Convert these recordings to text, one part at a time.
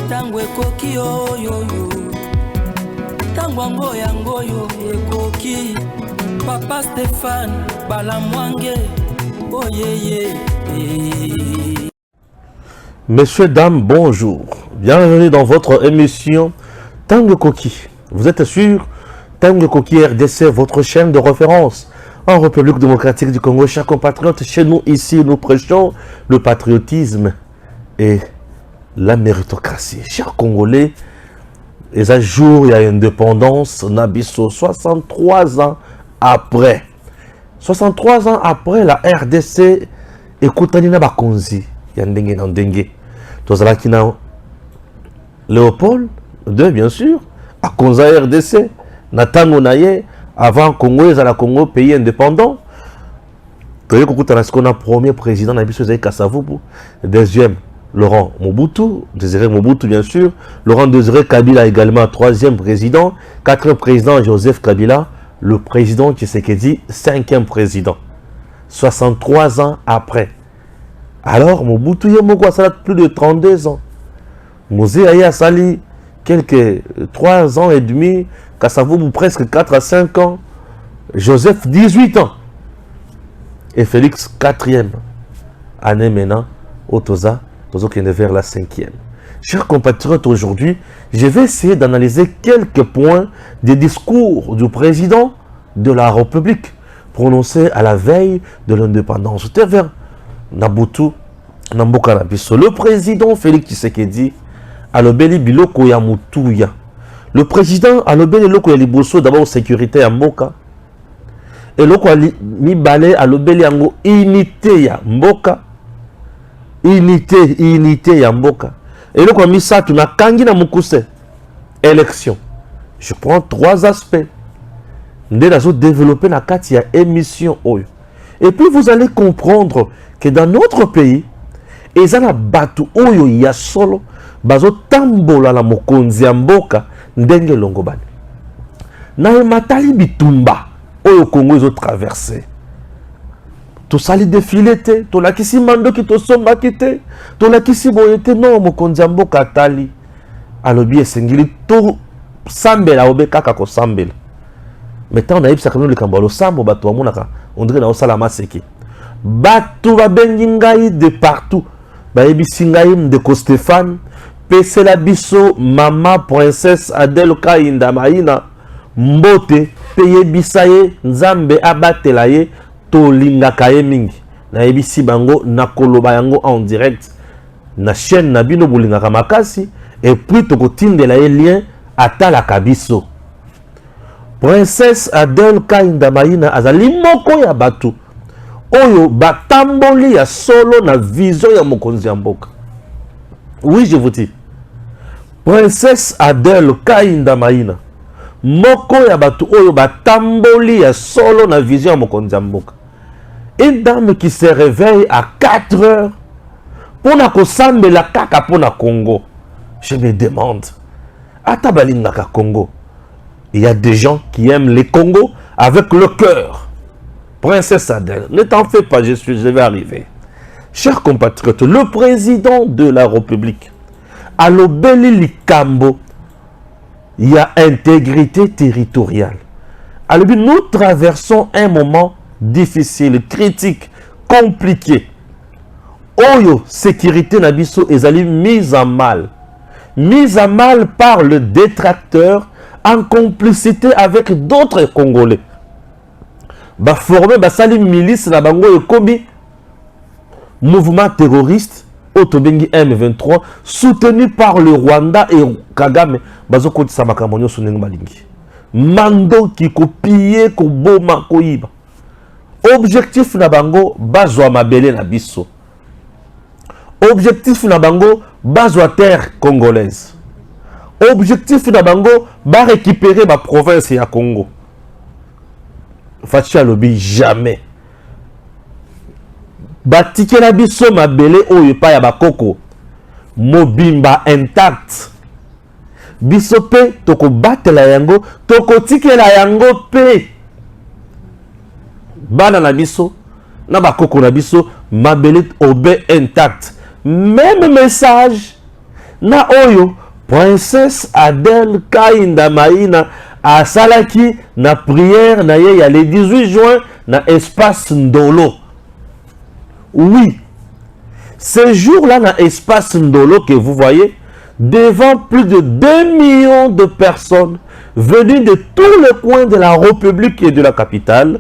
tango ekoki oyoyo tango yango ekoki Papa Stéphane Balamwange oyeye. Messieurs, dames, bonjour. Bienvenue dans votre émission Tango Koki. Vous êtes sur Tango Koki RDC, votre chaîne de référence en République démocratique du Congo. Chers compatriotes, chez nous ici, nous prêchons le patriotisme et la méritocratie. Chers Congolais, les à jour, il y a une indépendance, Nabiso, 63 ans après. 63 ans après, la RDC, écoutez, na bakonzi, yandenge nandenge. Tozalaki na Léopold II, bien sûr, à Konza RDC, Natango Naye, avant Congo, ils allaient Congo, pays indépendant. Vous voyez qu'on a premier président, Nabiso Zaï Kasavubu, deuxième, Laurent Mobutu, Désiré Mobutu, bien sûr, Laurent Désiré Kabila également, troisième président, quatrième président, Joseph Kabila, le président Tshisekedi, cinquième président, 63 ans après. Alors, Mobutu Yemoko a plus de 32 ans. Mosé Aya Sali, quelques 3 ans et demi, Kassavou presque 4 à 5 ans, Joseph 18 ans, et Félix 4e année maintenant, Otoza, qui est vers la 5e. Chers compatriotes, aujourd'hui, je vais essayer d'analyser quelques points des discours du président de la République prononcés à la veille de l'indépendance. C'était vers Nabutu, Namboka Nabiso. Le président Félix Tshisekedi a l'obéli biloko ya mutuya. Le président a l'obéli biloko ya liboso d'abord sécurité ya mboka. Et loko mi balé a l'obéli yango unité ya mboka. Unité ya mboka. Et loko mi sa tu na kangi na mukuse. Élection. Je prends 3 aspects. Ndé nazo développer na kati ya émission oyo. Et puis vous allez comprendre que dans notre pays, ezana batu oyo ya solo bazo tambola la mokonzi ya mboka ndenge longobani. Na matali bitumba oyo Congo ezo traverser. To sali défilé te, to lakisi mando ki to somba ki te, to lakisi boyete non mokonzi ya mboka atali. Alobi esengili to sambela obe kaka ko sambela. Maintenant on a yebisa kanu likambo lo sambo batu amonaka on dirait na osala maseki. Batu babengi ngai de partout. Bayebisi ngai Ndeko Stéphane, pese la biso mama princesse Adèle Kainda Maïna, mbote peyebisa ye nzambe abatela ye tolingaka ye mingi. Nayebisi bango nakoloba yango en direct na chaîne na bino bolingaka makasi et puis tokotindela ye lien atalaka biso. Princesse Adèle Kainda Maïna azali moko ya batu oyo batamboli ya solo na vision ya mokonzi ya mboka. Oui, je vous dis. Princesse Adèle Kainda Maïna moko ya batu oyo batamboli ya solo na vision ya mokonzi ya mboka. Une dame qui se réveille à 4 heures pour na kosambela kaka pour na Congo. Je me demande, atabalingaka Congo. Il y a des gens qui aiment les Congo avec le cœur. Princesse Adèle, ne t'en fais pas, je vais arriver. Chers compatriotes, le président de la République, à l'Obéli Likambo, il y a intégrité territoriale. Alors, nous traversons un moment difficile, critique, compliqué. Oyo, sécurité Nabiso est mise en mal. Mise en mal par le détracteur en complicité avec d'autres Congolais. Ba formé basali milice na bango ekomi mouvement terroriste Otobengi M23 soutenu par le Rwanda et Kagame bazo kotisa makambo nyonso ndenge balingi. Mando ki kopie ko boma ko iba. Objectif na bango bazwa mabele na biso. Objectif na bango bazwa terre congolaise. Objectif na bango ba récupérer ma province ya Congo. Fatia lobi jamais. Batike la biso mabele oyo pa ya bakoko. Mobimba intact. Biso pe toko batela yango, toko tikela yango pe. Bana na biso, na bakoko na biso, mabele obe intact. Même message na oyo Princesse Adèle Kainda Maïna a salaki na prière na ye ya le 18 juin na espace Ndolo. Oui, ce jour-là na espace Ndolo que vous voyez, devant plus de 2 millions de personnes venues de tous les coins de la République et de la capitale,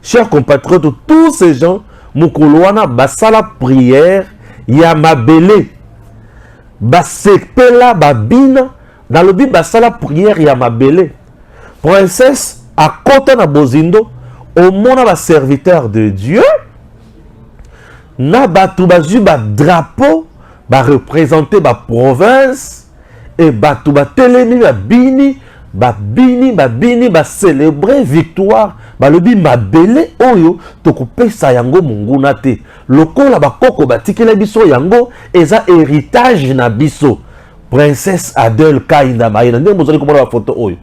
chers compatriotes, tous ces gens, Mukoloana basala prière ya mabele. Basepela babina dans le but basala prière ya mabele. Princesse à côté na bozindo au mona ba serviteur de Dieu na batu bazu ba drapeau ba représenter ba province et batu ba telemi ba bini ba célébrer victoire ba lobi mabele oyo tokopesa yango munguna te lokola bakoko batikela biso yango eza héritage na biso. Princesse Adèle Kainda Maïna ndenge bozali komona ba photo oyo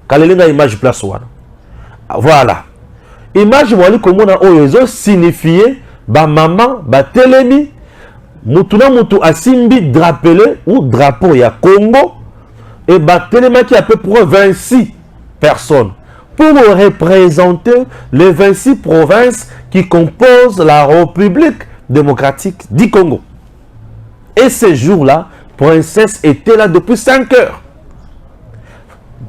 kalelenga image place wana. Voilà, image mwali komona oyo ezo signifier ba maman ba telemi mutu na mutu asimbi drapele ou drapeau ya Congo et ba telema qui à peu près 26 personnes pour représenter les 26 provinces qui composent la République démocratique du Congo. Et ce jour-là, Princesse était là depuis 5 heures.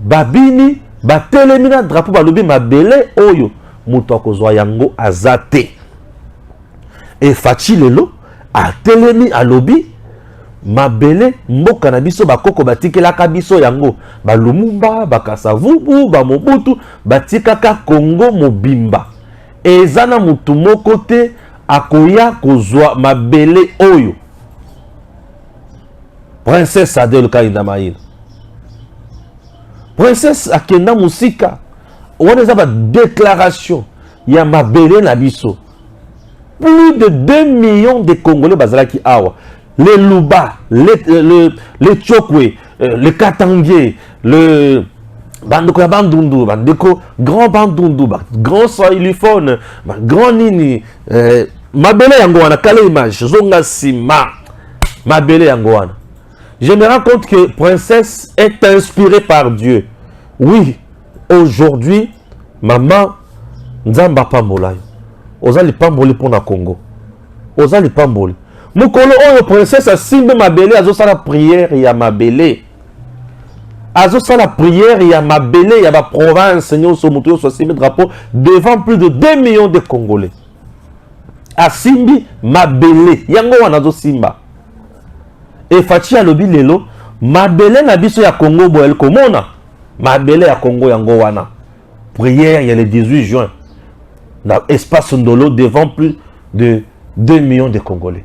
Babini, batelemina drapeau balobi mabele oyo muto akozwa yango azate. Et Fachi lelo atelemi alobi mabele mboka na biso bakoko batikelaka biso yango balumumba bakasavubu bamobutu batikaka Congo mobimba ezana mutu moko te akoya kozwa mabele oyo. Princesse Adèle Kainda Maïna, Princesse akenda musika wana eza ba déclaration ya mabele na biso. Plus de 2 millions de Congolais bazalaki awa. Les Luba, les Tchokwe, les Katangier, le Bandoko ya Bandundu, Bandeko, grand Bandundu, grand Swahiliphone, grand Nini, mabele yango wana, kale image, zonga sima, mabele yango wana. Je me rends compte que Princesse est inspirée par Dieu. Oui, aujourd'hui, maman, Nzamba Pambolayo, ozali pamboli pour na Congo, ozali pamboli. Mukolo oyo Princesse asimbe mabele azosala prière ya mabele. Azosala prière ya mabele ya ba province nyonso mutu yo asimbe drapeau devant plus de 2 millions de Congolais. Asimbi mabele yango wana azosimba. Et Fachi alobi lelo mabele na biso ya Congo boel komona mabele ya Congo yango wana. Prière ya le 18 juin dans espace Ndolo devant plus de 2 millions de Congolais.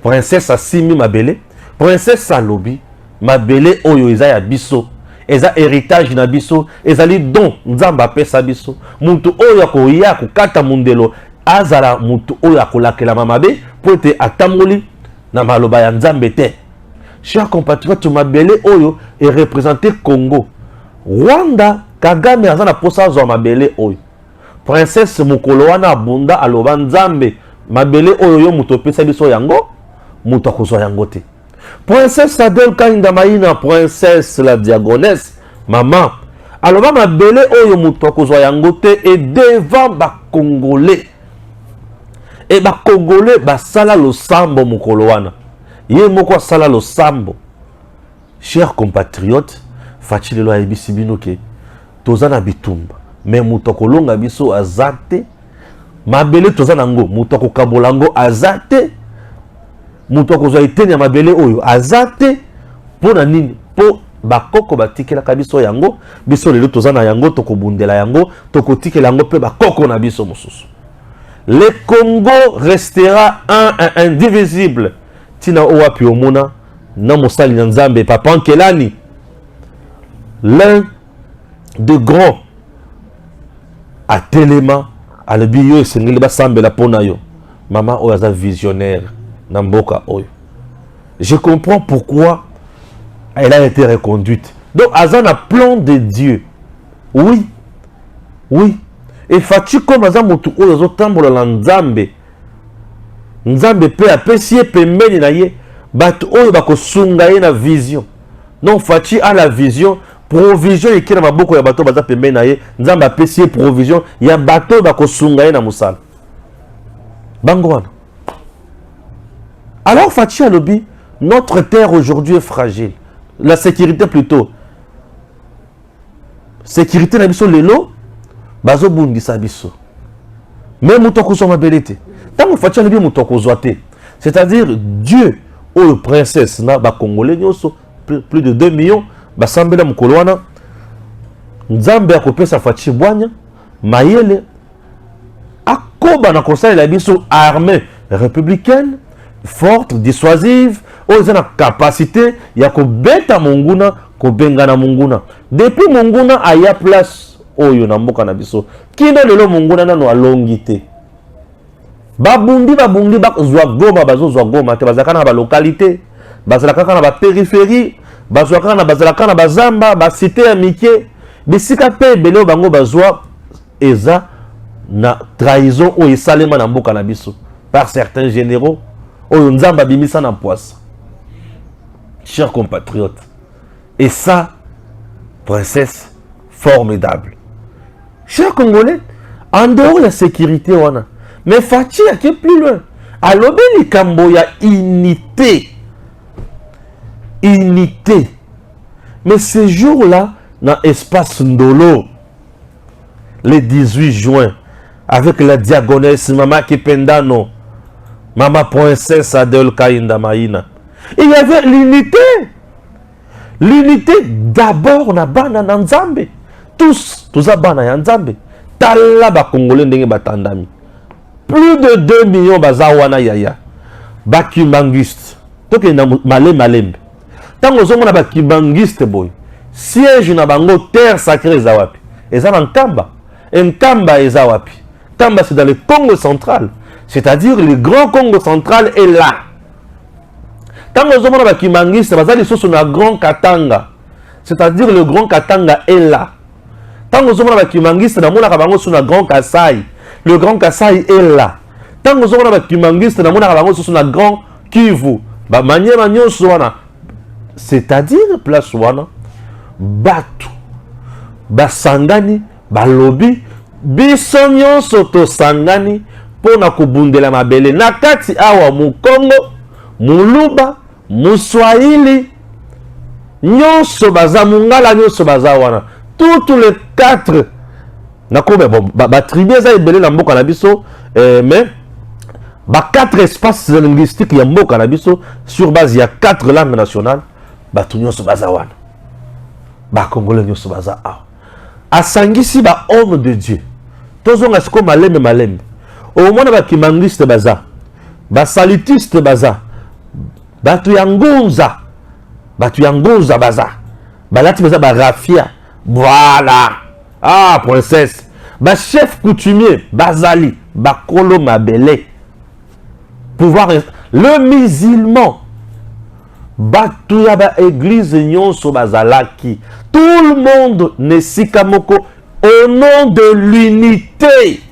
Princesse asimbi mabele, Princesse alobi mabele oyo eza ya biso, eza héritage na biso, ezali don Nzamba apesa biso. Mutu oyo akoya kokata mundelo azala mutu oyo akolakela mamabe po ete atamoli na maloba ya Nzambe te. Chers compatriotes, mabele oyo est représenté Congo. Rwanda Kagame azana posa zo mabele oyo. Princesse mukolo wana abunda aloba Nzambe mabele oyo yo mutu opesa biso yango mutu akozwa yango te. Princesse Adèle Kainda Maïna, Princesse la Diagonesse, maman aloba mabele oyo mutu akozwa yango te et devant ba Congolais. Et ba Congolais basala losambo mukolo wana. Ye moko asala losambo. Chers compatriotes, Fachi lelo ayebisi bino ke tozana bitumba mais mutu akolonga biso azate mabele tozana ngo mutu akokabola ngo azate mutu akozwa iteni ya mabele oyo azate pona nini po bakoko batikelaka biso yango biso lelo tozana yango tokobundela yango tokotikela yango pe bakoko na biso mosusu. Le Congo restera un et indivisible. Tina owapi omona na mosali na Nzambe Papa Nkelani, l'un de grands à Telema à le bio esengeli basambela pona yo maman oyo aza visionnaire na mboka oyo. Je comprends pourquoi elle a été reconduite. Donc azana plan de Dieu. Oui, oui. Et Fachi comme aza mutu oyo azotambola na Nzambe, Nzambe pe apesi ye pembeni na ye bato oyo bakosunga ye na vision Non, Fachi a la vision. Provision et qui n'a pas beaucoup de bateaux, baza pembe na ye. Nzamba apprécié provision. Il y a bateau bako sungaye na musala. Bangouane. Alors Fachi a lobby. Notre terre aujourd'hui est fragile. La sécurité plutôt. Sécurité na biso lelo. Bazo bundisa biso. Mais moutoko so mabelete. Tant que Fachi a lobby moutoko zoate. C'est-à-dire Dieu ou le princesse na ba congolais nyoso plus de 2 millions. Basambela mkolwana Nzambe akopesa Fachi bwanya mayele akoba na conseil la biso armée républicaine forte dissuasive oza na capacité ya kobeta monguna kobengana monguna depuis monguna aya place oyo na mboka na biso kino lelo monguna nano alongi te babundi bazwa goma bazozwa goma te bazaka na ba localité bazalaka na ba périphérie bazwaka na bazalaka na bazamba basite ya mike bisika pe beleo bango bazwa eza na trahison oyo esalema na mboka na biso par certains généraux oyo nzamba bimisa na poisse. Chers compatriotes, et ça princesse formidable. Chers Congolais, en dehors de la sécurité wana mais Fachi a qui plus loin alobi likambo ya unité. Mais ce jour-là, dans l'espace Ndolo, le 18 juin, avec la diagonesse Mama Kipendano, Mama Princesse Adel Kainda Maïna, il y avait l'unité. L'unité d'abord na bana na Nzambe. Tous a bana ya Nzambe. Tala ba Congolais ndenge batandami. Plus de 2 millions bazawana yaya. Bakimangiste. Toke na malembe. Tango zomona ba kibangiste boy siège na bango terre sacrée eza wapi eza na Nkamba eza wapi Nkamba c'est dans le Congo central, c'est-à-dire le grand Congo central est là. Tango zomona ba kibangiste bazali soso na grand Katanga, c'est-à-dire le grand Katanga est là. Tango zomona ba kibangiste na mona ka bango so na grand Kasai, le grand Kasai est là. Tango zomona ba kibangiste na mona ka bango so na grand Kivu ba manyema nyonso wana. C'est-à-dire place wana batu basangani balobi biso nyonso tosangani pona kobundela mabele na kati awa Mukongo Muluba Muswahili nyonso baza Mungala nyonso baza wana tous les 4 nakobe bon ba tribu za ebele na mboka na biso mais ba 4 espaces linguistiques ya mboka na biso sur base ya 4 langues nationales. Batu nyonso baza wana ba Congolais nyonso baza awa asangisi ba homme de Dieu tozonga siko malembe au mona ba kimangiste baza ba salutiste baza batu ya ngunza baza balati baza ba rafia voilà princesse ba chef coutumier bazali ba kolo mabele pouvoir le musulman batu ya ba église nyonso bazalaki tout le monde ne sikamoko au nom de l'unité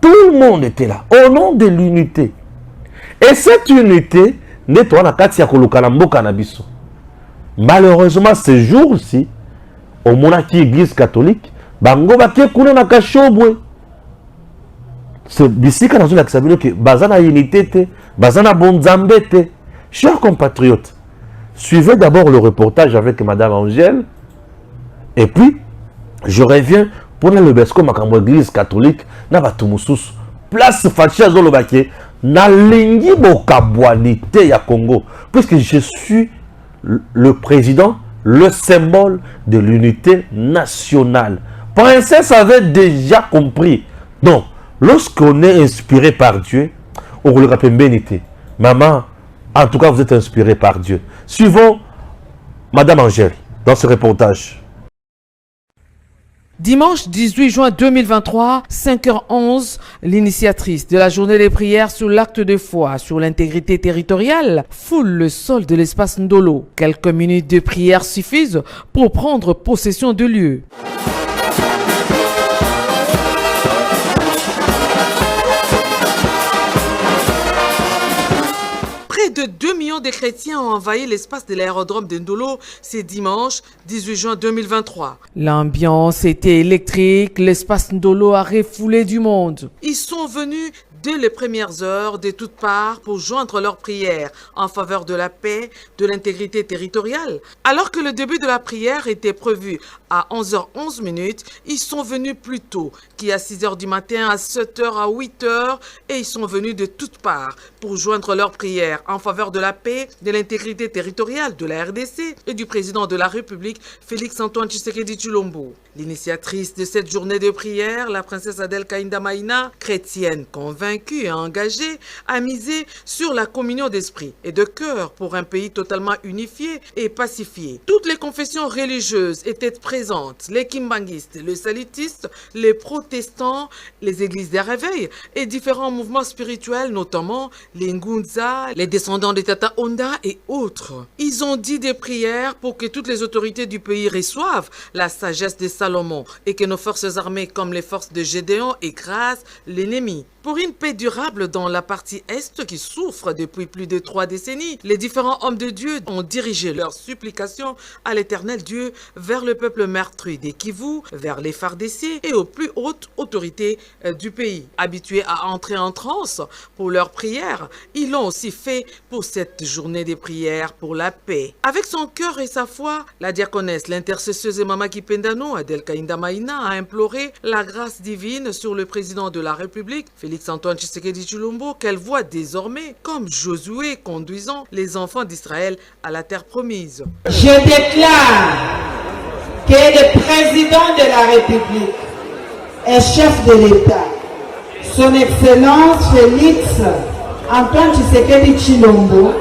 tout le monde était là au nom de l'unité et cette unité n'est pas na kati ya koluka na mboka na biso. Malheureusement ce jour-ci au monaki église catholique bango bakie kuna na kashobwe. C'est bisika na zolakisa bino ke bazana unité te bazana bonzambe te. Chers compatriotes, suivez d'abord le reportage avec Madame Angèle et puis je reviens pour le besco makambo église catholique na batumususu place Fachi azolobake na lingi bokabwanité ya Congo puisque je suis le président, le symbole de l'unité nationale. Princesse avait déjà compris. Donc lorsqu'on est inspiré par Dieu, on le rappelle bénité. Maman, en tout cas, vous êtes inspiré par Dieu. Suivons Madame Angèle dans ce reportage. Dimanche 18 juin 2023, 5h11, l'initiatrice de la journée des prières sur l'acte de foi sur l'intégrité territoriale foule le sol de l'espace Ndolo. Quelques minutes de prière suffisent pour prendre possession du lieu. de 2 millions de chrétiens ont envahi l'espace de l'aérodrome de Ndolo ce dimanche 18 juin 2023. L'ambiance était électrique, l'espace Ndolo a refoulé du monde. Ils sont venus dès les premières heures de toutes parts pour joindre leurs prières en faveur de la paix, de l'intégrité territoriale. Alors que le début de la prière était prévu à 11h11, ils sont venus plus tôt, qui à 6h du matin, à 7h, à 8h, et ils sont venus de toutes parts pour joindre leurs prières en faveur de la paix, de l'intégrité territoriale de la RDC et du président de la République, Félix-Antoine Tshisekedi Tshilombo. L'initiatrice de cette journée de prière, la princesse Adel Kainda Maïna, chrétienne convaincue et engagée, a misé sur la communion d'esprit et de cœur pour un pays totalement unifié et pacifié. Toutes les confessions religieuses étaient présentes, les kimbanguistes, les salitistes, les protestants, les églises des réveils et différents mouvements spirituels, notamment les Ngunza, les descendants de Tata Onda et autres. Ils ont dit des prières pour que toutes les autorités du pays reçoivent la sagesse de Salomon et que nos forces armées comme les forces de Gédéon écrasent l'ennemi. Pour une paix durable dans la partie Est qui souffre depuis plus de 3 décennies, les différents hommes de Dieu ont dirigé leurs supplications à l'Éternel Dieu vers le peuple meurtri des Kivu, vers les FARDC et aux plus hautes autorités du pays. Habitués à entrer en transe pour leurs prières, ils l'ont aussi fait pour cette journée des prières pour la paix. Avec son cœur et sa foi, la diaconesse, l'intercesseuse Mama Kipendano, Adel Kainda Maïna, a imploré la grâce divine sur le président de la République, Félix-Antoine Tshisekedi Tshilombo, qu'elle voit désormais comme Josué conduisant les enfants d'Israël à la terre promise. Je déclare que le président de la République et chef de l'État, son Excellence Félix-Antoine Tshisekedi Tshilombo,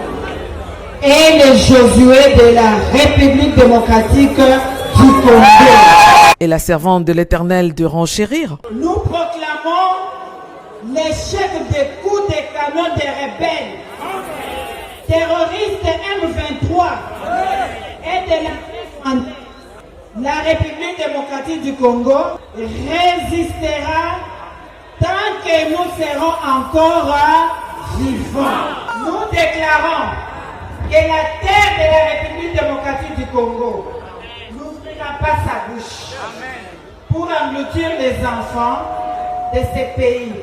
est le Josué de la République démocratique du Congo. Et la servante de l'Éternel de renchérir. Nous proclamons l'échec des coups de canon des rebelles, terroristes M23 et de la République démocratique du Congo résistera tant que nous serons encore vivants. Nous déclarons que la terre de la République démocratique du Congo n'ouvrira pas sa bouche pour engloutir les enfants de ces pays.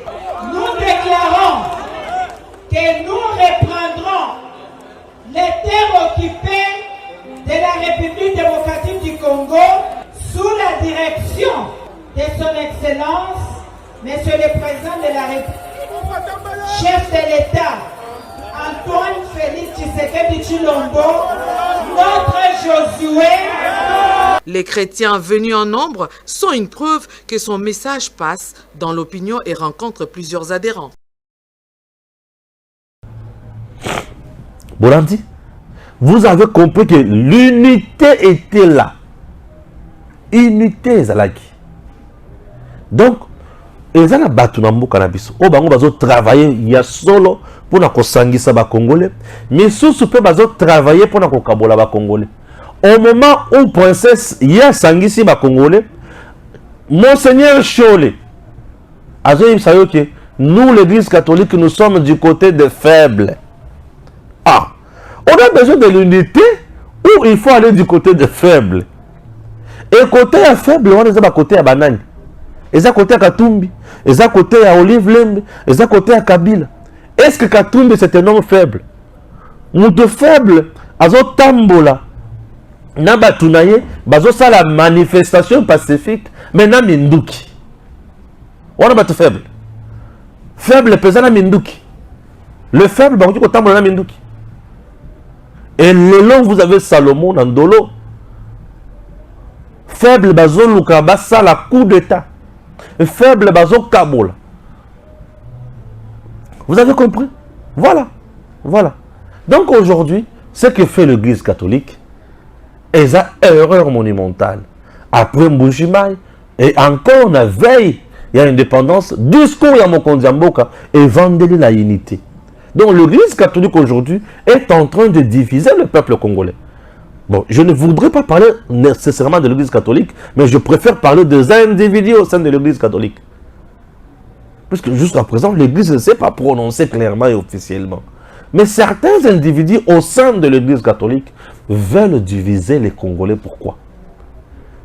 Nous déclarons que nous reprendrons les terres occupées de la République démocratique du Congo sous la direction de son Excellence, Monsieur le Président de la République, chef de l'État, Antoine Félix Tshisekedi Tshilombo, notre Josué. Les chrétiens venus en nombre sont une preuve que son message passe dans l'opinion et rencontre plusieurs adhérents. Bolandi, vous avez compris que l'unité était là. Unité Zalaki. Donc, ils ont battu dans le cannabis. Au bango bazo travailler il y a solo pour na kosangisa ba congolais, mais sous peu bazo travailler pour na kokabola ba congolais. Au moment où princesse ya sangisi ba congolais, Monseigneur Cholé azo sayo que nous l'église catholique nous sommes du côté des faibles. Ah, on a besoin de l'unité ou il faut aller du côté des faibles. Et côté des faibles, on est à côté à banane. Et à côté à Katumbi, et à côté à Olive Lembe, et à côté à Kabila. Est-ce que Katumbi c'est un homme faible? Nous de faible, azo tambola. Nabatunaye, bazo ça la manifestation pacifique, mais na minduki. On a battu faible. Faible pesant na minduki. Le faible, bah on dit qu'on tambola na minduki. Et le long vous avez Salomon dans Ndolo. Faible bazo luka basa la coup d'état. Faible bazo kabola. Vous avez compris? Voilà. Voilà. Donc aujourd'hui, ce que fait l'église catholique est une erreur monumentale. Après Mbujimaï, et encore la veille, il y a indépendance, discours à Mokondiamboka et vendez la unité. Donc l'église catholique aujourd'hui est en train de diviser le peuple congolais. Bon, je ne voudrais pas parler nécessairement de l'église catholique, mais je préfère parler des individus au sein de l'église catholique. Puisque jusqu'à présent, l'église ne s'est pas prononcée clairement et officiellement. Mais certains individus au sein de l'Église catholique veulent diviser les Congolais. Pourquoi?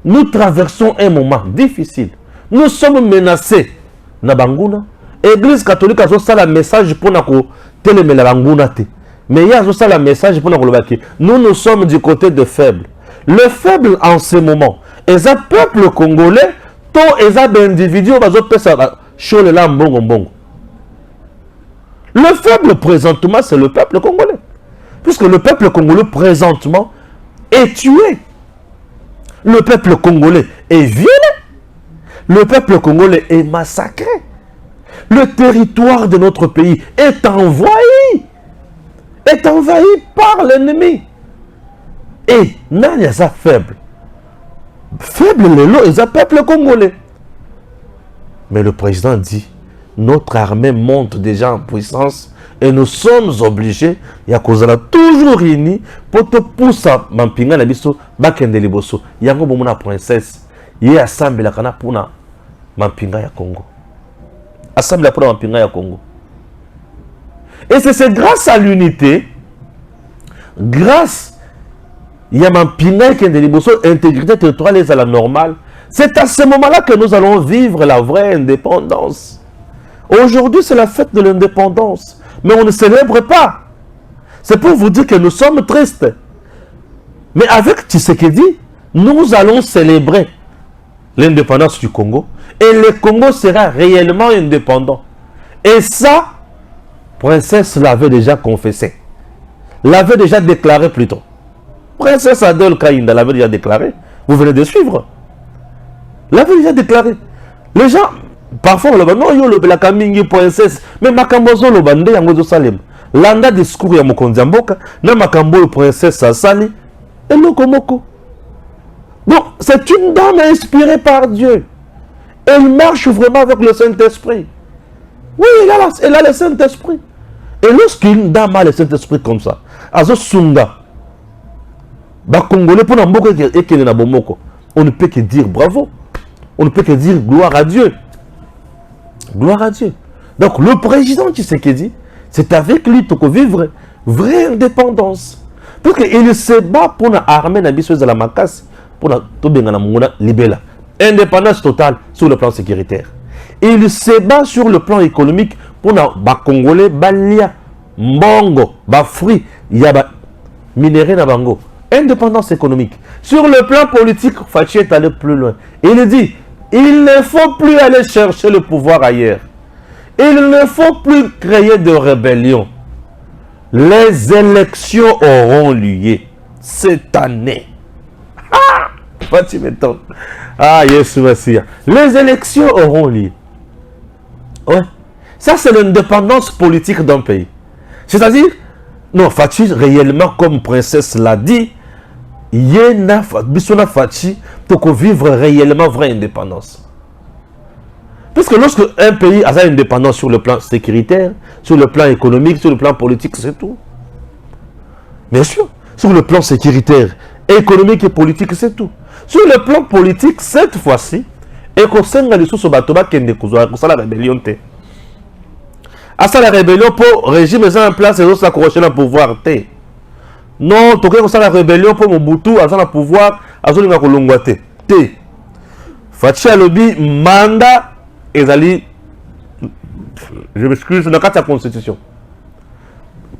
Nous traversons un moment difficile. Nous sommes menacés. Nabanguna. L'Église catholique a un message pour nous télémer la Banguna. Mais il y a un message pour nous dire nous sommes du côté des faibles. Le faible en ce moment, et un peuple congolais, tout et un individu, le faible présentement, c'est le peuple congolais. Puisque le peuple congolais présentement est tué. Le peuple congolais est violé. Le peuple congolais est massacré. Le territoire de notre pays est envahi par l'ennemi. Et nan ya ça faible. Faible le lot est un peuple congolais. Mais le président dit, notre armée monte déjà en puissance et nous sommes obligés, il y a toujours réunis pour te pousser mampinga na biso bakende liboso. Yango bomona princesse, y assemble la kana puna mampinga ya Congo. Assemble la puna mampinga ya Congo. Et c'est grâce à l'unité, grâce il y a mampinga qui est de liboso, intégrité territoriale est à la normale. C'est à ce moment-là que nous allons vivre la vraie indépendance. Aujourd'hui, c'est la fête de l'indépendance. Mais on ne célèbre pas. C'est pour vous dire que nous sommes tristes. Mais avec Tshisekedi, nous allons célébrer l'indépendance du Congo. Et le Congo sera réellement indépendant. Et ça, Princesse l'avait déjà confessé. L'avait déjà déclaré plutôt. Princesse Adèle Kaïnda l'avait déjà déclaré. Vous venez de suivre. L'avait déjà déclaré. Les gens... Parfois, on non, yo le Blakamingi princesse, mais Makambozo le bande yango salem. Landa discours ya mokonzi mboka, na Makambo princesse Asali et Lokomoko. Donc, c'est une dame inspirée par Dieu. Elle marche vraiment avec le Saint-Esprit. Oui, elle a le Saint-Esprit. Et lorsqu'une dame a le Saint-Esprit comme ça, Azo Sunga, ba Congolais pour Namboka et qu'elle na bomoko, on ne peut que dire bravo. On ne peut que dire gloire à Dieu. Gloire à Dieu. Donc le président Tshisekedi, c'est avec lui qu'on vivre vraie indépendance. Parce qu'il se bat pour l'armée de la Makas, pour la libéla. Indépendance totale sur le plan sécuritaire. Il se bat sur le plan économique pour les Congolais, Balia, Mbongo, Bafri, Yaba, Minéré Nabango. Indépendance économique. Sur le plan politique, Fachi est allé plus loin. Il dit, il ne faut plus aller chercher le pouvoir ailleurs. Il ne faut plus créer de rébellion. Les élections auront lieu cette année. Ah, tu m'étonnes. Ah, Yesu Messia. Les élections auront lieu. Ouais. Ça, c'est l'indépendance politique d'un pays. C'est-à-dire, non, Fachi, réellement, comme princesse l'a dit, Yéna Bissona Fachi pour vivre réellement vraie indépendance. Parce que lorsque un pays a une indépendance sur le plan sécuritaire, sur le plan économique, sur le plan politique, c'est tout. Bien sûr, sur le plan sécuritaire, économique et politique, c'est tout. Sur le plan politique, cette fois-ci, et qu'on s'en a des sous batoba qui est la rébellion. À ça, la rébellion pour régime en place et autres s'accrocher le pouvoir. Non, tu as la rébellion pour Mobutu, à le pouvoir, à ce que tu Fachi Alobi, mandat, et je m'excuse, dans la constitution.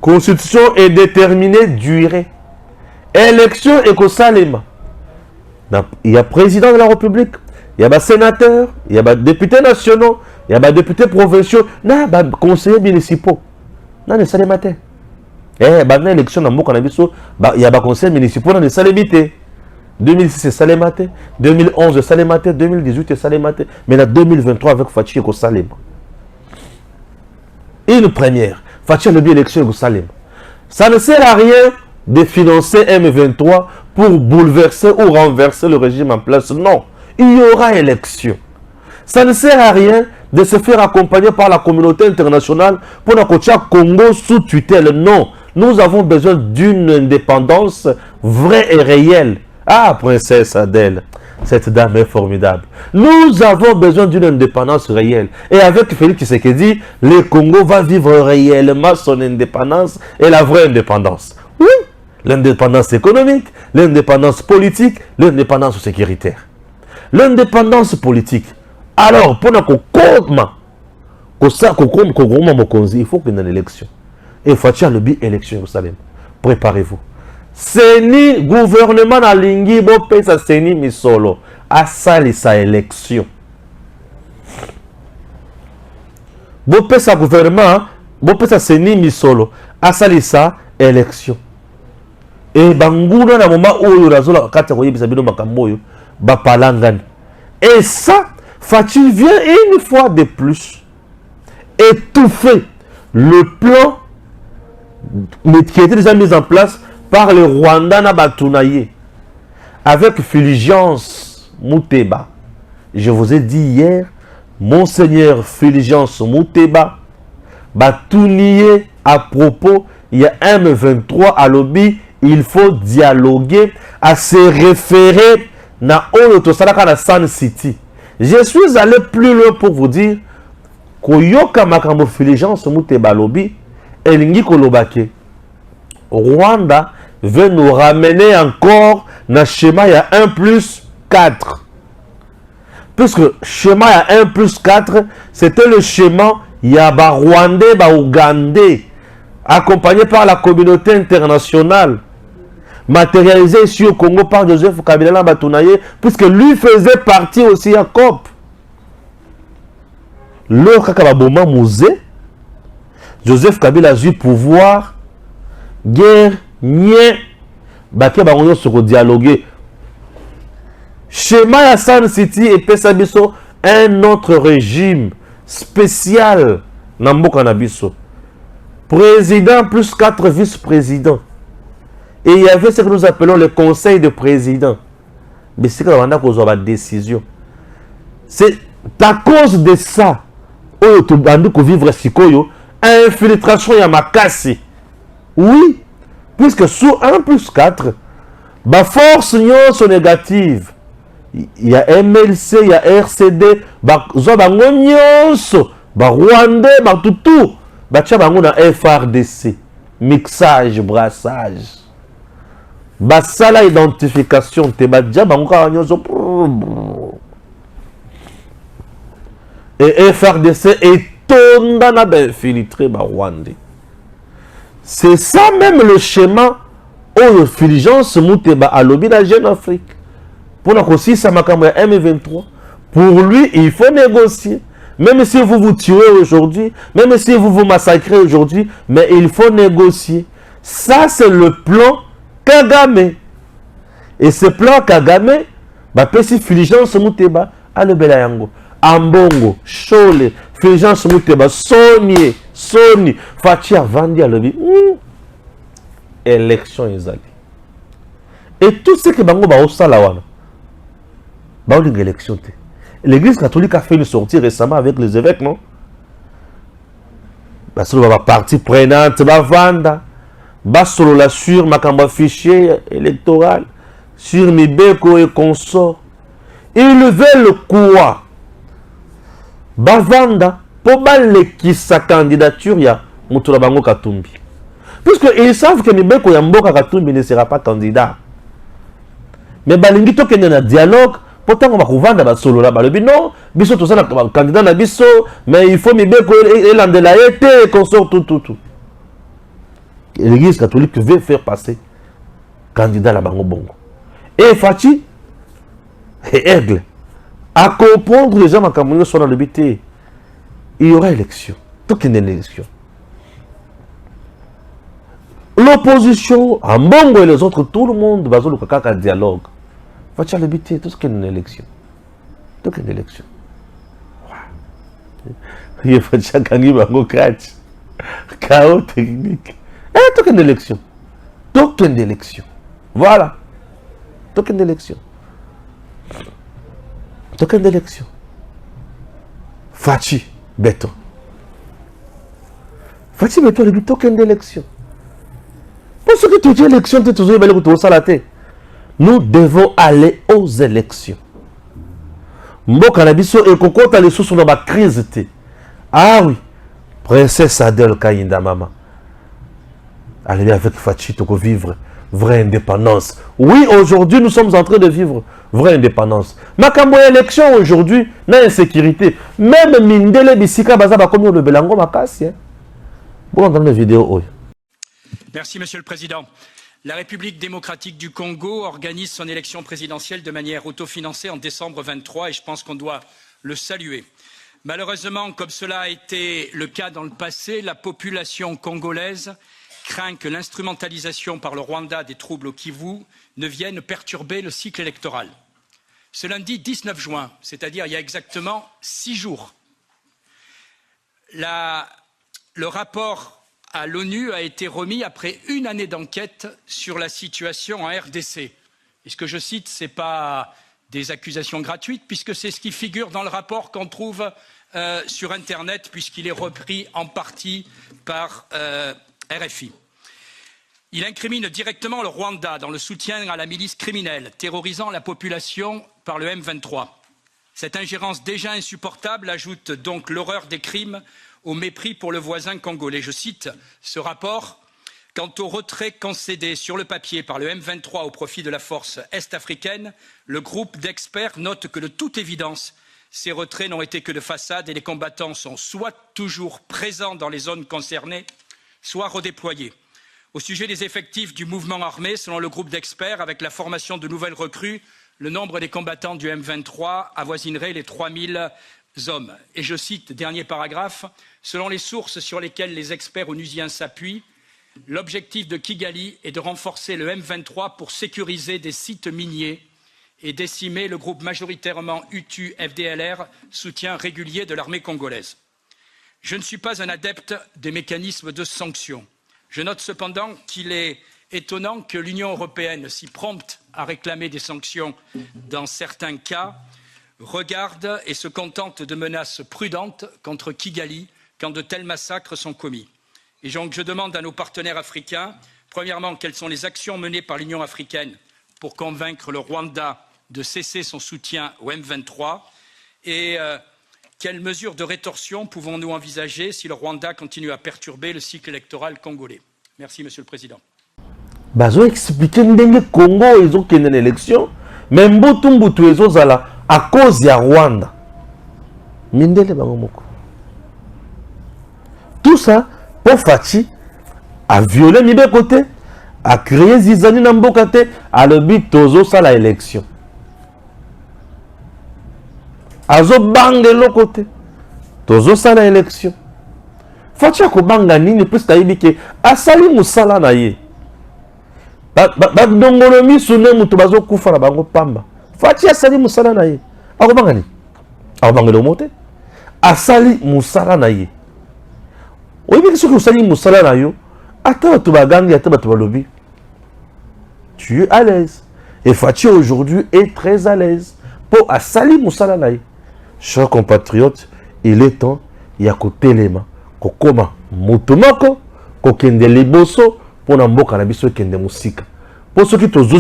Constitution est déterminée durée. Élection et Kosalema. Il y a président de la République, il y a des sénateurs, il y a des députés nationaux, il y a des députés provinciaux, il y a des conseillers municipaux. Non, c'est les matins. Eh, bah, l'élection dans il y a des conseils municipaux dans les Salémité. 2006 c'est Salématé, 2011 c'est Salématé, 2018 c'est Salématé, mais là 2023 avec Fachi et Salem. Une première, Fachi le bien élection et Salem. Ça ne sert à rien de financer M23 pour bouleverser ou renverser le régime en place. Non, il y aura élection. Ça ne sert à rien de se faire accompagner par la communauté internationale pour la Congo sous tutelle. Non, nous avons besoin d'une indépendance vraie et réelle. Ah, princesse Adèle, Cette dame est formidable. Nous avons besoin d'une indépendance réelle. Et avec Félix Tshisekedi, le Congo va vivre réellement son indépendance et la vraie indépendance. Oui, l'indépendance économique, l'indépendance politique, l'indépendance sécuritaire. L'indépendance politique. Alors, pour qu'on il faut qu'il y ait une élection. Et il faut qu'il y ait une élection. Préparez-vous. Seni gouvernement na lingi bo pesa seni misolo asali sa élection. Bo pesa gouvernement bo pesa seni misolo asali sa élection. Et banguna na moment oyo razola kati ko yebisa bino makambo oyo ba palangani. Et ça Fachi vient une fois de plus étouffer le plan qui était déjà mis en place par le Rwanda na Batunaye avec Fulgence Muteba. Je vous ai dit hier, Monseigneur Fulgence Muteba Batunaye à propos, il y a M23 à lobby, il faut dialoguer à se référer na Olotosalaka na Sun City. Je suis allé plus loin pour vous dire Koyoka makambo Fulgence Muteba lobby elingi kolobake Rwanda veut nous ramener encore dans le schéma il y a 1+4. Puisque le schéma il y a 1+4, c'était le schéma il y a Rwandais, Ougandais, accompagné par la communauté internationale, matérialisé ici au Congo par Joseph Kabila Batunaye, puisque lui faisait partie aussi à COP. Le Kakababoma Mouzé, Joseph Kabila a eu pouvoir, guerre, nie, baké baronyo sur dialoguer. Schéma ya Sun City et Pesabiso, un autre régime spécial Namboka Nabiso. Président plus 4 vice-présidents. Et il y avait ce que nous appelons le conseil de président. Mais c'est qu'on a causé la décision. C'est à cause de ça, où tu vas vivre sikoyo, infiltration ya makasi. Oui, puisque sous 1+4, ma force sont négative. Il y a MLC, il y a RCD, Rwandais, tout. FRDC, mixage, brassage. La identification, et FRDC est infiltré Rwandais. C'est ça même le schéma où Fulgence Muteba a lobby la Jeune Afrique. Pour la aussi ça m'a M23. Pour lui, il faut négocier. Même si vous vous tuez aujourd'hui, même si vous vous massacrez aujourd'hui, mais il faut négocier. Ça, c'est le plan Kagame. Et ce plan Kagame, si Fulgence Muteba a le Belayango, Ambongo, Chole, Fulgence Muteba, Sony, Fachi Vandi a lobby. Élection ezali. Et tout ce que bango ba osala wana. Ba olinga élection te. L'église catholique a fait une sortie récemment avec les évêques, non? Parce que la partie prenante, va vendre, va sur la sur makamba fichier électoral, sur Mibeko et consorts. Ils veulent quoi? Va vendre pour baleki sa candidature ya Moutoula Bango Katumbi. Puisqu'ils savent que Mibeko Yamboka Katumbi ne sera pas candidat. Mais balingi to kende na dialogue. Pourtant, on va vendre la solo là-bas. Non, biso tout ça, le candidat na biso, mais il faut Mibeko et l'andelaïté et qu'on sort tout. L'église catholique veut faire passer candidat la Bango Bongo. Et Fachi et Aigle, à comprendre les gens à Cameroun sont dans le BT, il y aura élection. Tout qu'il y ait une élection. L'opposition, en Bongo et les autres, tout le monde va faire un dialogue. Fachi à l'habiter, tout ce qu'il y a une élection. Tout qu'il y a une élection. Il y a Fachi à Kangi Bango Kratch. Chaos technique. Et tout qu'il y a une élection. Tout qu'il y a une élection. Voilà. Tout qu'il y a une élection. Tout qu'il y a une élection. Fachi, béton. Fachi, béton, il y a tout qu'il y a une élection. Parce que tu as une élection, tu es toujours belle pour tout ça la tête. Nous devons aller aux élections. mboka na biso ekokota lisusu na crise te. Ah oui, princesse Adèle Kainda mama. Allez avec Fachi toko vivre vraie indépendance. Oui, aujourd'hui nous sommes en train de vivre vraie indépendance. Makambo élection aujourd'hui, na insécurité. Même Mindele Bisika baza ba komi le belango makasi. Bon dans la vidéo. Merci Monsieur le Président. La République démocratique du Congo organise son élection présidentielle de manière autofinancée en décembre 23 et je pense qu'on doit le saluer. Malheureusement, comme cela a été le cas dans le passé, la population congolaise craint que l'instrumentalisation par le Rwanda des troubles au Kivu ne vienne perturber le cycle électoral. Ce lundi 19 juin, c'est-à-dire il y a exactement 6 jours, le rapport à l'ONU a été remis après une année d'enquête sur la situation en RDC. Et ce que je cite, ce n'est pas des accusations gratuites, puisque c'est ce qui figure dans le rapport qu'on trouve sur Internet, puisqu'il est repris en partie par RFI. Il incrimine directement le Rwanda dans le soutien à la milice criminelle, terrorisant la population par le M23. Cette ingérence déjà insupportable ajoute donc l'horreur des crimes au mépris pour le voisin congolais. Je cite ce rapport. Quant au retrait concédé sur le papier par le M23 au profit de la force est-africaine, le groupe d'experts note que de toute évidence, ces retraits n'ont été que de façade et les combattants sont soit toujours présents dans les zones concernées, soit redéployés. Au sujet des effectifs du mouvement armé, selon le groupe d'experts, avec la formation de nouvelles recrues, le nombre des combattants du M23 avoisinerait les 3000 hommes. Et je cite, dernier paragraphe, selon les sources sur lesquelles les experts onusiens s'appuient, l'objectif de Kigali est de renforcer le M23 pour sécuriser des sites miniers et décimer le groupe majoritairement Hutu-FDLR, soutien régulier de l'armée congolaise. Je ne suis pas un adepte des mécanismes de sanctions. Je note cependant qu'il est étonnant que l'Union européenne, si prompte à réclamer des sanctions dans certains cas, regarde et se contente de menaces prudentes contre Kigali quand de tels massacres sont commis. Et donc je demande à nos partenaires africains, premièrement, quelles sont les actions menées par l'Union africaine pour convaincre le Rwanda de cesser son soutien au M23 et quelles mesures de rétorsion pouvons-nous envisager si le Rwanda continue à perturber le cycle électoral congolais? Merci, Monsieur le Président. Bazo expliquer ndenge Congo ils ont une élection, mais Mbutu ezozala à cause de Rwanda. Mindele bangomoko. Tout ça pour Fachi a violé Mibe côté, a créé Zizani Nambokate, à le but tozo ça la élection. Azo bange l'autre côté. Tozo ça la élection. Fachi a ko banga nini plus taïbi ke asali musala na ye. Ba dongolomi sune mutu bazo kufa na bango pamba. Fachi asali musala na ye. Ako banga ni. Ako banga le mote. Asali musala na ye. Oui, mais ce que vous avez musala na yo, attends tu vas gagner, attends tu vas lobby. Tu es à l'aise. Et Fachi aujourd'hui est très à l'aise. Pour asali musala na ye. Chers compatriotes, il est temps, il y a côté lema, kokoma mutumako, kokende liboso, pour n'amboka na biso kende musika. Pour ceux qui tozo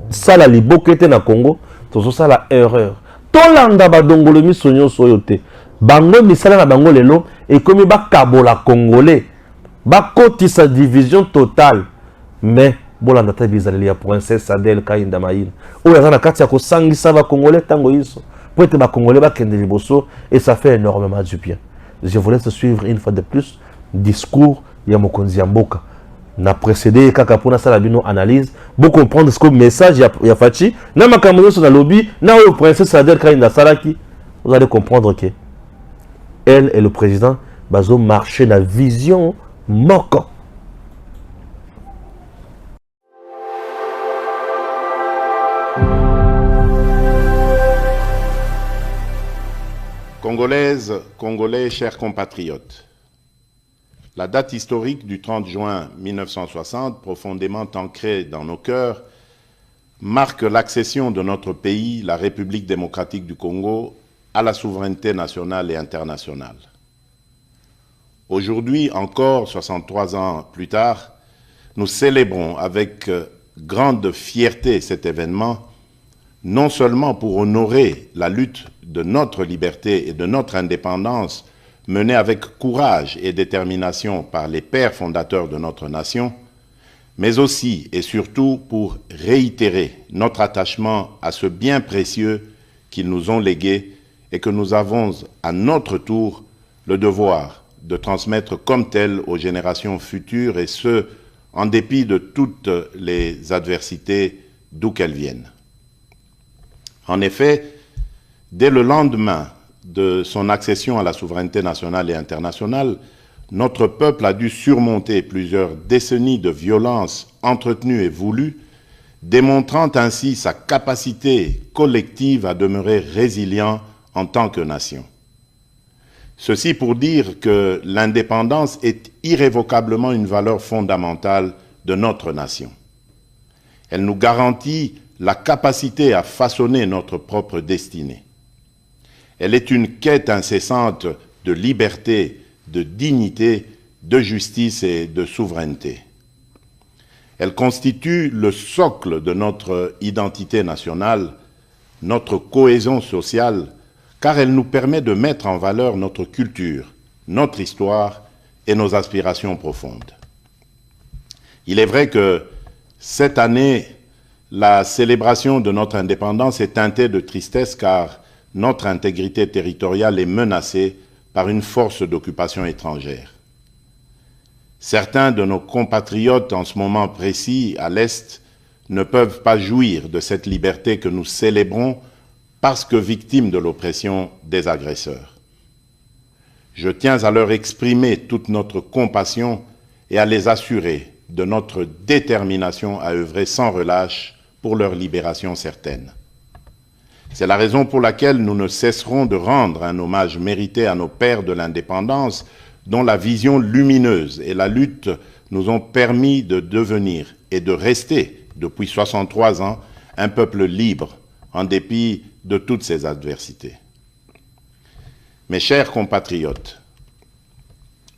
sala liboke ete na Congo, tozo sala erreur. Tolanda badongolo misonyo soyote. Bango misala na bango lelo et comme ba kabola congolais, ba koti sa division totale. Mais bolanda ta bizali ya princesse Adèle Kainda Maïna. Oya na kati ya ko sangisa ba congolais tango iso. Pour être ba congolais ba kende liboso et ça fait énormément du bien. Je vous laisse suivre une fois de plus discours ya mokonzi ya mboka. Na précédé kaka pona sala bino analyse, pour comprendre ce que message ya Fachi, na makambo sur la lobby, na o princesse Adèle Kainda Salaki, vous allez comprendre que elle et le président bazo marcher la vision moko. Congolaises, Congolais, chers compatriotes, la date historique du 30 juin 1960, profondément ancrée dans nos cœurs, marque l'accession de notre pays, la République démocratique du Congo, à la souveraineté nationale et internationale. Aujourd'hui, encore 63 ans plus tard, nous célébrons avec grande fierté cet événement, non seulement pour honorer la lutte de notre liberté et de notre indépendance menée avec courage et détermination par les pères fondateurs de notre nation, mais aussi et surtout pour réitérer notre attachement à ce bien précieux qu'ils nous ont légué et que nous avons à notre tour le devoir de transmettre comme tel aux générations futures, et ce, en dépit de toutes les adversités d'où qu'elles viennent. En effet, dès le lendemain de son accession à la souveraineté nationale et internationale, notre peuple a dû surmonter plusieurs décennies de violences entretenues et voulues, démontrant ainsi sa capacité collective à demeurer résilient en tant que nation. Ceci pour dire que l'indépendance est irrévocablement une valeur fondamentale de notre nation. Elle nous garantit la capacité à façonner notre propre destinée. Elle est une quête incessante de liberté, de dignité, de justice et de souveraineté. Elle constitue le socle de notre identité nationale, notre cohésion sociale, car elle nous permet de mettre en valeur notre culture, notre histoire et nos aspirations profondes. Il est vrai que cette année, la célébration de notre indépendance est teintée de tristesse, car notre intégrité territoriale est menacée par une force d'occupation étrangère. Certains de nos compatriotes en ce moment précis à l'Est ne peuvent pas jouir de cette liberté que nous célébrons parce que victimes de l'oppression des agresseurs. Je tiens à leur exprimer toute notre compassion et à les assurer de notre détermination à œuvrer sans relâche pour leur libération certaine. C'est la raison pour laquelle nous ne cesserons de rendre un hommage mérité à nos pères de l'indépendance, dont la vision lumineuse et la lutte nous ont permis de devenir et de rester, depuis 63 ans, un peuple libre, en dépit de toutes ces adversités. Mes chers compatriotes,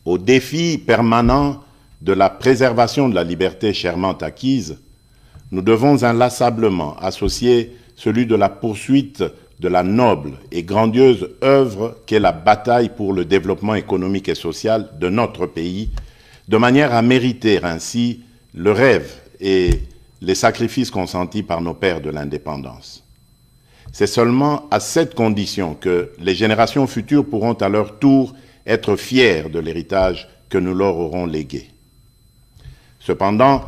au défi permanent de la préservation de la liberté chèrement acquise, nous devons inlassablement associer celui de la poursuite de la noble et grandiose œuvre qu'est la bataille pour le développement économique et social de notre pays, de manière à mériter ainsi le rêve et les sacrifices consentis par nos pères de l'indépendance. C'est seulement à cette condition que les générations futures pourront à leur tour être fiers de l'héritage que nous leur aurons légué. Cependant,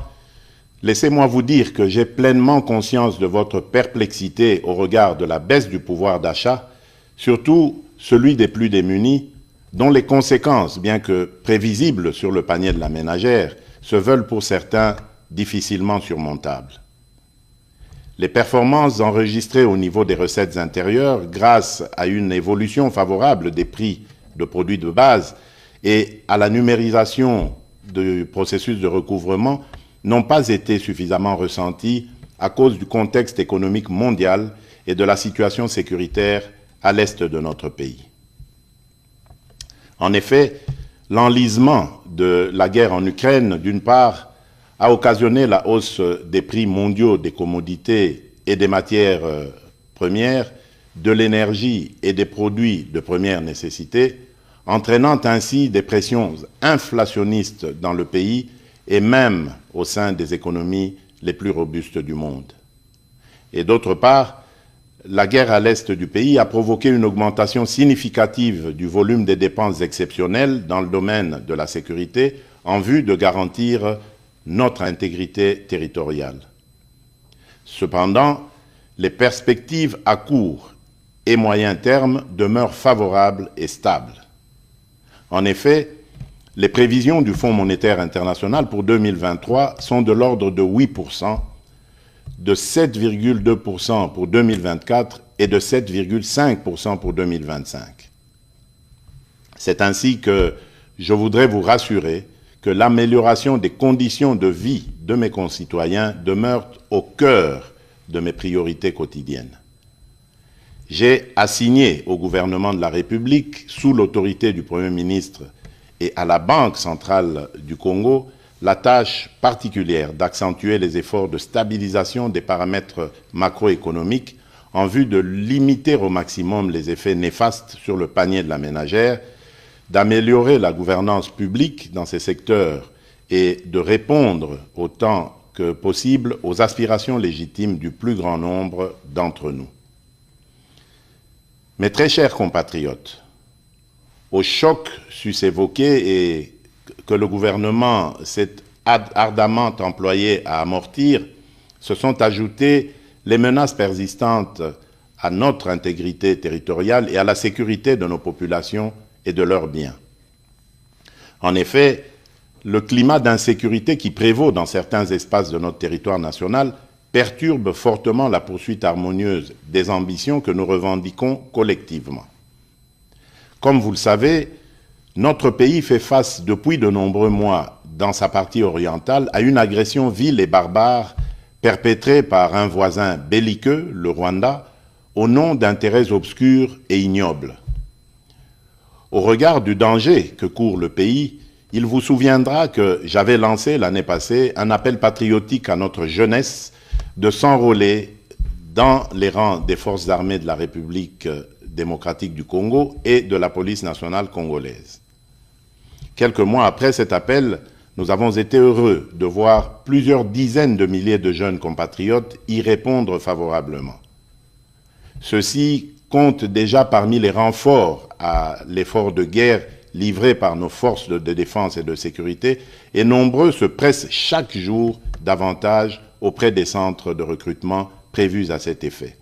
laissez-moi vous dire que j'ai pleinement conscience de votre perplexité au regard de la baisse du pouvoir d'achat, surtout celui des plus démunis, dont les conséquences, bien que prévisibles sur le panier de la ménagère, se veulent pour certains difficilement surmontables. Les performances enregistrées au niveau des recettes intérieures, grâce à une évolution favorable des prix de produits de base et à la numérisation du processus de recouvrement, n'ont pas été suffisamment ressentis à cause du contexte économique mondial et de la situation sécuritaire à l'est de notre pays. En effet, l'enlisement de la guerre en Ukraine, d'une part, a occasionné la hausse des prix mondiaux des commodités et des matières premières, de l'énergie et des produits de première nécessité, entraînant ainsi des pressions inflationnistes dans le pays et même au sein des économies les plus robustes du monde. Et d'autre part, la guerre à l'est du pays a provoqué une augmentation significative du volume des dépenses exceptionnelles dans le domaine de la sécurité en vue de garantir notre intégrité territoriale. Cependant, les perspectives à court et moyen terme demeurent favorables et stables. En effet, les prévisions du Fonds monétaire international pour 2023 sont de l'ordre de 8%, de 7,2% pour 2024 et de 7,5% pour 2025. C'est ainsi que je voudrais vous rassurer que l'amélioration des conditions de vie de mes concitoyens demeure au cœur de mes priorités quotidiennes. J'ai assigné au gouvernement de la République, sous l'autorité du Premier ministre et à la Banque centrale du Congo, la tâche particulière d'accentuer les efforts de stabilisation des paramètres macroéconomiques en vue de limiter au maximum les effets néfastes sur le panier de la ménagère, d'améliorer la gouvernance publique dans ces secteurs et de répondre autant que possible aux aspirations légitimes du plus grand nombre d'entre nous. Mes très chers compatriotes, au choc sus évoqué et que le gouvernement s'est ardemment employé à amortir, se sont ajoutées les menaces persistantes à notre intégrité territoriale et à la sécurité de nos populations et de leurs biens. En effet, le climat d'insécurité qui prévaut dans certains espaces de notre territoire national perturbe fortement la poursuite harmonieuse des ambitions que nous revendiquons collectivement. Comme vous le savez, notre pays fait face depuis de nombreux mois, dans sa partie orientale, à une agression vile et barbare perpétrée par un voisin belliqueux, le Rwanda, au nom d'intérêts obscurs et ignobles. Au regard du danger que court le pays, il vous souviendra que j'avais lancé l'année passée un appel patriotique à notre jeunesse de s'enrôler dans les rangs des forces armées de la République démocratique du Congo et de la police nationale congolaise. Quelques mois après cet appel, nous avons été heureux de voir plusieurs dizaines de milliers de jeunes compatriotes y répondre favorablement. Ceux-ci comptent déjà parmi les renforts à l'effort de guerre livré par nos forces de défense et de sécurité, et nombreux se pressent chaque jour davantage auprès des centres de recrutement prévus à cet effet.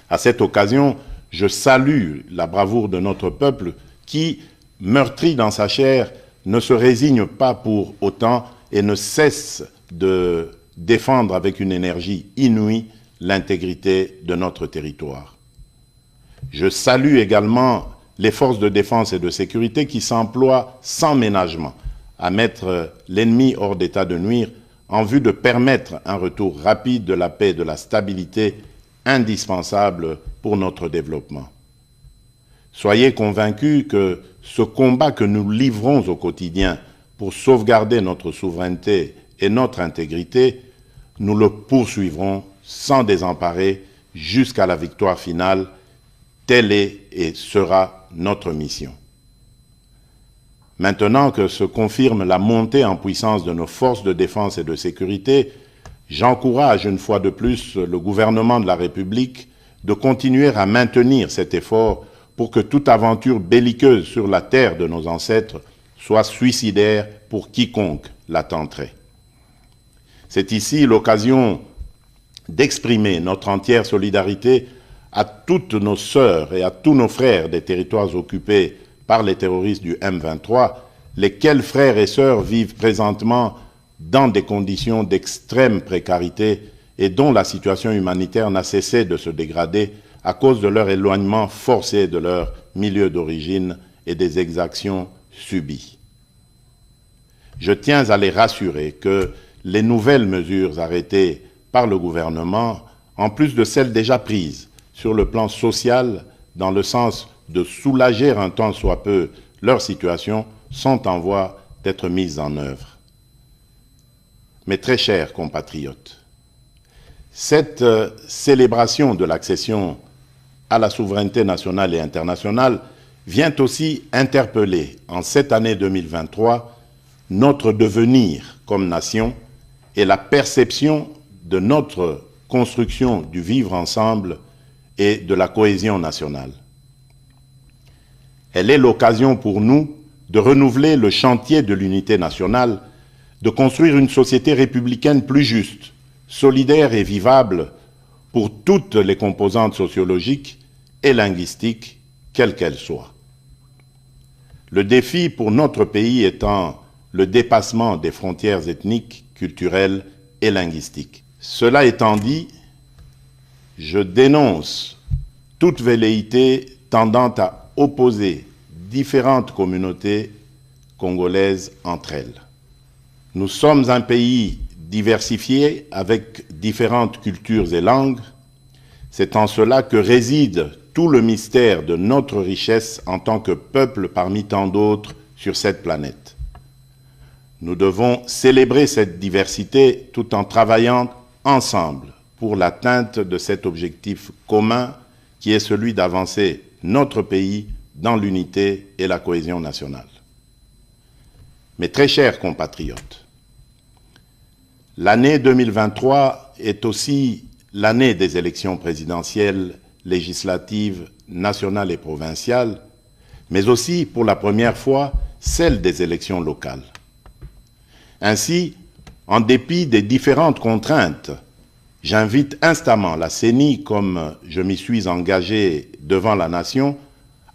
À cette occasion, je salue la bravoure de notre peuple qui, meurtri dans sa chair, ne se résigne pas pour autant et ne cesse de défendre avec une énergie inouïe l'intégrité de notre territoire. Je salue également les forces de défense et de sécurité qui s'emploient sans ménagement à mettre l'ennemi hors d'état de nuire en vue de permettre un retour rapide de la paix et de la stabilité indispensable pour notre développement. Soyez convaincus que ce combat que nous livrons au quotidien pour sauvegarder notre souveraineté et notre intégrité, nous le poursuivrons sans désemparer jusqu'à la victoire finale. Telle est et sera notre mission. Maintenant que se confirme la montée en puissance de nos forces de défense et de sécurité, j'encourage une fois de plus le gouvernement de la République de continuer à maintenir cet effort pour que toute aventure belliqueuse sur la terre de nos ancêtres soit suicidaire pour quiconque la tenterait. C'est ici l'occasion d'exprimer notre entière solidarité à toutes nos sœurs et à tous nos frères des territoires occupés par les terroristes du M23, lesquels frères et sœurs vivent présentement dans des conditions d'extrême précarité et dont la situation humanitaire n'a cessé de se dégrader à cause de leur éloignement forcé de leur milieu d'origine et des exactions subies. Je tiens à les rassurer que les nouvelles mesures arrêtées par le gouvernement, en plus de celles déjà prises sur le plan social, dans le sens de soulager un tant soit peu leur situation, sont en voie d'être mises en œuvre. Mes très chers compatriotes, cette célébration de l'accession à la souveraineté nationale et internationale vient aussi interpeller, en cette année 2023, notre devenir comme nation et la perception de notre construction du vivre ensemble et de la cohésion nationale. Elle est l'occasion pour nous de renouveler le chantier de l'unité nationale, de construire une société républicaine plus juste, solidaire et vivable pour toutes les composantes sociologiques et linguistiques, quelles qu'elles soient. Le défi pour notre pays étant le dépassement des frontières ethniques, culturelles et linguistiques. Cela étant dit, je dénonce toute velléité tendant à opposer différentes communautés congolaises entre elles. Nous sommes un pays diversifié avec différentes cultures et langues. C'est en cela que réside tout le mystère de notre richesse en tant que peuple parmi tant d'autres sur cette planète. Nous devons célébrer cette diversité tout en travaillant ensemble pour l'atteinte de cet objectif commun qui est celui d'avancer notre pays dans l'unité et la cohésion nationale. Mes très chers compatriotes, l'année 2023 est aussi l'année des élections présidentielles, législatives, nationales et provinciales, mais aussi, pour la première fois, celle des élections locales. Ainsi, en dépit des différentes contraintes, j'invite instamment la CENI, comme je m'y suis engagé devant la nation,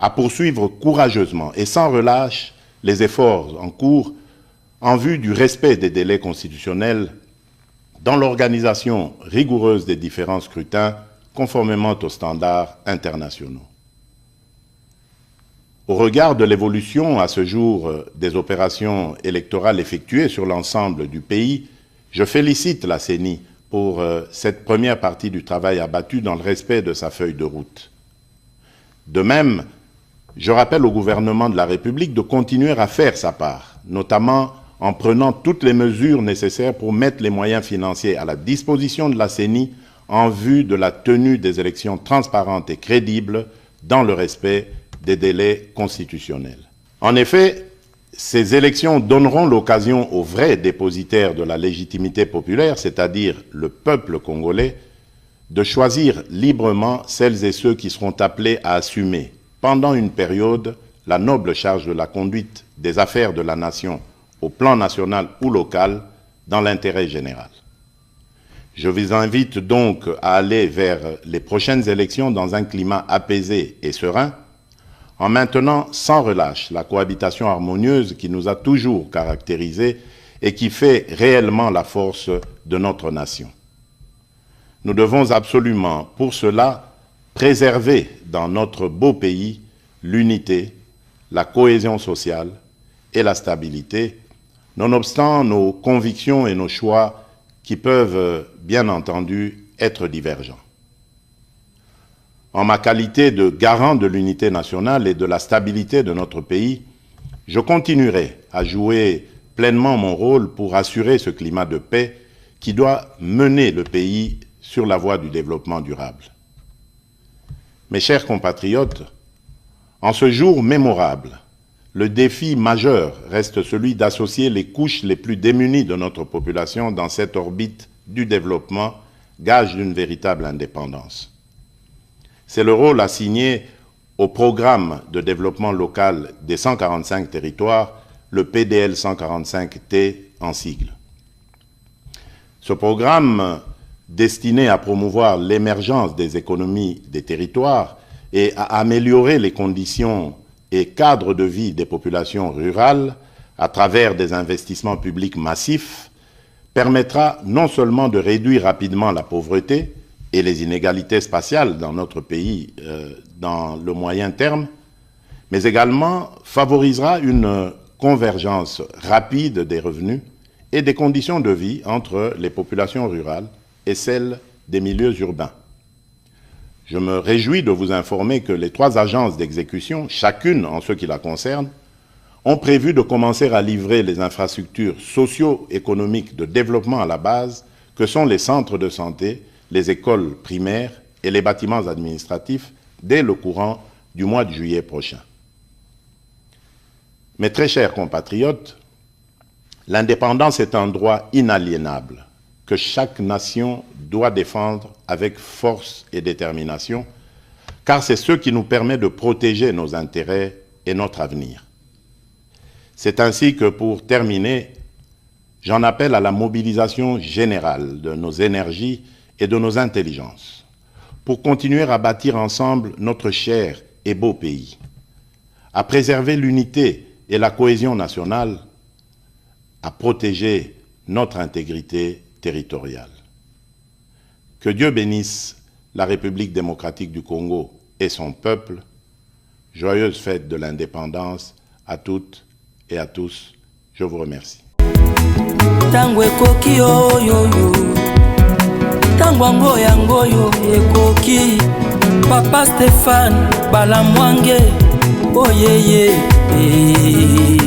à poursuivre courageusement et sans relâche les efforts en cours en vue du respect des délais constitutionnels dans l'organisation rigoureuse des différents scrutins conformément aux standards internationaux. Au regard de l'évolution à ce jour des opérations électorales effectuées sur l'ensemble du pays, je félicite la CENI pour cette première partie du travail abattu dans le respect de sa feuille de route. De même, je rappelle au gouvernement de la République de continuer à faire sa part, notamment en prenant toutes les mesures nécessaires pour mettre les moyens financiers à la disposition de la CENI en vue de la tenue des élections transparentes et crédibles dans le respect des délais constitutionnels. En effet, ces élections donneront l'occasion aux vrais dépositaires de la légitimité populaire, c'est-à-dire le peuple congolais, de choisir librement celles et ceux qui seront appelés à assumer, pendant une période, la noble charge de la conduite des affaires de la nation au plan national ou local, dans l'intérêt général. Je vous invite donc à aller vers les prochaines élections dans un climat apaisé et serein, en maintenant sans relâche la cohabitation harmonieuse qui nous a toujours caractérisés et qui fait réellement la force de notre nation. Nous devons absolument, pour cela, préserver dans notre beau pays l'unité, la cohésion sociale et la stabilité, nonobstant nos convictions et nos choix qui peuvent, bien entendu, être divergents. En ma qualité de garant de l'unité nationale et de la stabilité de notre pays, je continuerai à jouer pleinement mon rôle pour assurer ce climat de paix qui doit mener le pays sur la voie du développement durable. Mes chers compatriotes, en ce jour mémorable, le défi majeur reste celui d'associer les couches les plus démunies de notre population dans cette orbite du développement, gage d'une véritable indépendance. C'est le rôle assigné au programme de développement local des 145 territoires, le PDL 145T en sigle. Ce programme, destiné à promouvoir l'émergence des économies des territoires et à améliorer les conditions et cadres de vie des populations rurales à travers des investissements publics massifs, permettra non seulement de réduire rapidement la pauvreté et les inégalités spatiales dans notre pays dans le moyen terme, mais également favorisera une convergence rapide des revenus et des conditions de vie entre les populations rurales et celles des milieux urbains. Je me réjouis de vous informer que les 3 agences d'exécution, chacune en ce qui la concerne, ont prévu de commencer à livrer les infrastructures socio-économiques de développement à la base, que sont les centres de santé, les écoles primaires et les bâtiments administratifs, dès le courant du mois de juillet prochain. Mes très chers compatriotes, l'indépendance est un droit inaliénable que chaque nation doit défendre avec force et détermination, car c'est ce qui nous permet de protéger nos intérêts et notre avenir. C'est ainsi que, pour terminer, j'en appelle à la mobilisation générale de nos énergies et de nos intelligences, pour continuer à bâtir ensemble notre cher et beau pays, à préserver l'unité et la cohésion nationale, à protéger notre intégrité territoriale. Que Dieu bénisse la République démocratique du Congo et son peuple. Joyeuse fête de l'indépendance à toutes et à tous. Je vous remercie. Tango ekoki oyoyo, tango ngoyo ekoki, Papa Stéphane Balamwange, oyeye.